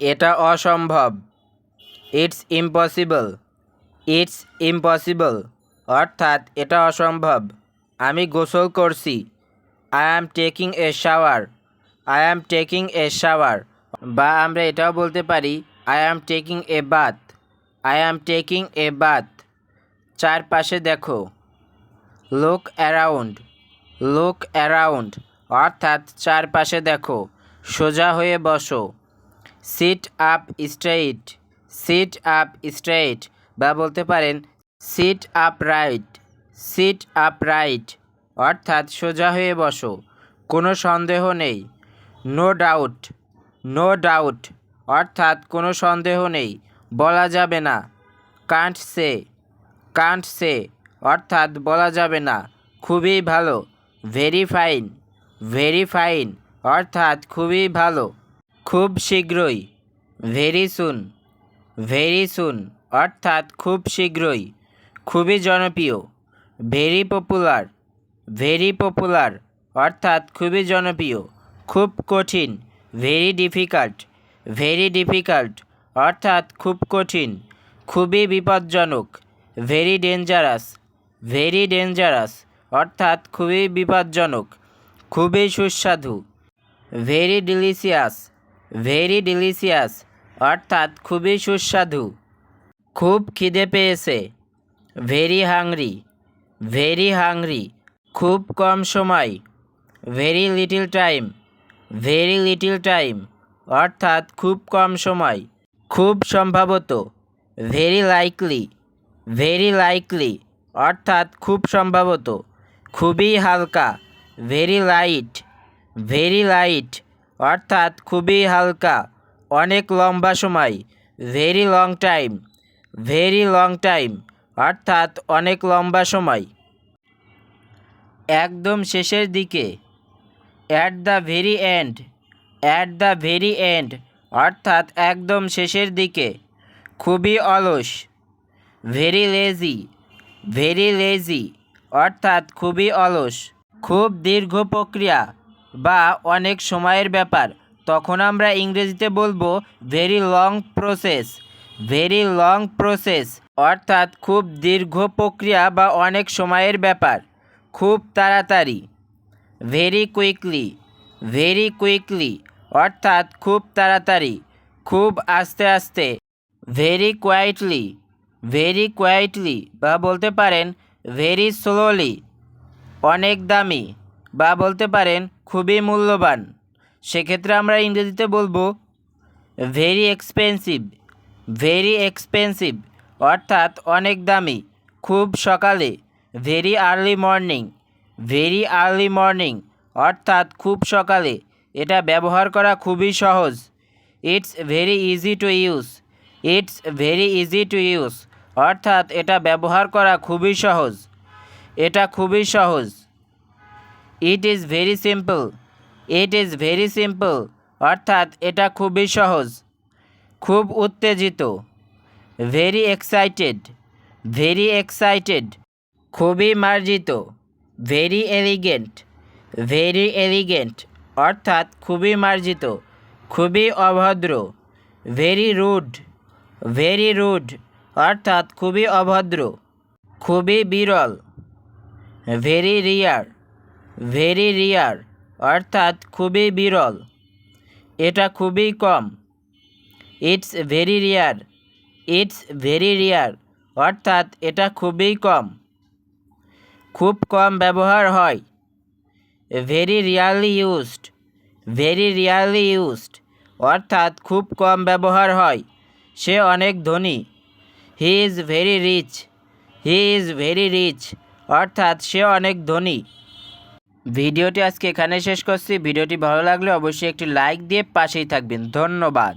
এটা অসম্ভব। It's impossible. It's impossible অর্থাৎ এটা অসম্ভব। আমি গোসল করছি। I am taking a shower. I am taking a shower. বা আমরা এটাও বলতে পারি I am taking a bath. I am taking a bath. চারপাশে দেখো। Look around. লুক অ্যারাউন্ড অর্থাৎ চারপাশে দেখো। সোজা হয়ে বসো। Sit up straight. Sit up straight বা বলতে পারেন sit up right. Sit up right অর্থাৎ সোজা হয়ে বসো, কোনো সন্দেহ নেই। No doubt. নো ডাউট অর্থাৎ কোনো সন্দেহ নেই, বলা যাবে না। Can't say. কান্ট সে অর্থাৎ বলা যাবে না। খুবই ভালো। Very fine. ভেরি ফাইন অর্থাৎ খুবই ভালো। খুব শীঘ্রই। Very soon. ভেরি সুন অর্থাৎ খুব শীঘ্রই। খুবই জনপ্রিয়। Very popular. ভেরি পপুলার অর্থাৎ খুবই জনপ্রিয়। খুব কঠিন। Very difficult. ভেরি ডিফিকাল্ট অর্থাৎ খুব কঠিন। খুবই বিপজ্জনক। Very dangerous. ভেরি ডেঞ্জারাস অর্থাৎ খুবই বিপজ্জনক। খুবই সুস্বাদু। Very delicious. ভেরি ডিলিশিয়াস অর্থাৎ খুবই সুস্বাদু। খুব খিদে পেয়েছে। Very hungry. ভেরি হাংরি খুব কম সময়। Very little time. Very little time অর্থাৎ খুব কম সময়। খুব সম্ভবত। Very likely. ভেরি লাইকলি অর্থাৎ খুব সম্ভবত। খুবই হালকা। Very light. ভেরি লাইট অর্থাৎ খুবই হালকা। অনেক লম্বা সময়। Very long time. Very long time অর্থাৎ অনেক লম্বা সময়। একদম শেষের দিকে। At the very end. At the very end অর্থাৎ একদম শেষের দিকে। খুবই অলস। Very lazy. ভেরি লেজি অর্থাৎ খুবই অলস। খুব দীর্ঘ প্রক্রিয়া বা অনেক সময়ের ব্যাপার, তখন আমরা ইংরেজিতে বলবো very long process. Very long process অর্থাৎ খুব দীর্ঘ প্রক্রিয়া বা অনেক সময়ের ব্যাপার। খুব তাড়াতাড়ি। Very quickly. ভেরি কুইকলি অর্থাৎ খুব তাড়াতাড়ি। খুব আস্তে আস্তে। Very quietly. ভেরি কোয়াইটলি বা বলতে পারেন ভেরি স্লোলি। অনেক দামি বা বলতে পারেন খুবই মূল্যবান, সেক্ষেত্রে আমরা ইংরেজিতে বলবো ভেরি এক্সপেন্সিভ। ভেরি এক্সপেন্সিভ অর্থাৎ অনেক দামি। খুব সকালে। Very early morning. Very early morning অর্থাৎ খুব সকালে। এটা ব্যবহার করা খুবই সহজ। It's very easy to use. It's very easy to use অর্থাৎ এটা ব্যবহার করা খুবই সহজ। এটা খুবই সহজ। It is very simple. It is very simple অর্থাৎ এটা খুবই সহজ। খুব উত্তেজিত। Very excited. ভেরি এক্সাইটেড খুবই মার্জিত। Very elegant. ভেরি এলিগেন্ট অর্থাৎ খুবই মার্জিত, খুবই অভদ্র। Very rude. ভেরি রুড অর্থাৎ খুবই অভদ্র। খুবই বিরল। ভেরি রিয়ার। ভেরি রিয়ার অর্থাৎ খুবই বিরল। এটা খুবই কম। It's very rare. It's very rare অর্থাৎ এটা খুবই কম। খুব কম ব্যবহার হয়। Very rarely used. Very rarely used অর্থাৎ খুব কম ব্যবহার হয়। সে অনেক ধনী। He is very rich. He is very rich অর্থাৎ সে অনেক ধনী। ভিডিওটি আজকে এখানে শেষ করছি। ভিডিওটি ভালো লাগলে অবশ্যই একটি লাইক দিয়ে পাশেই থাকবেন। ধন্যবাদ।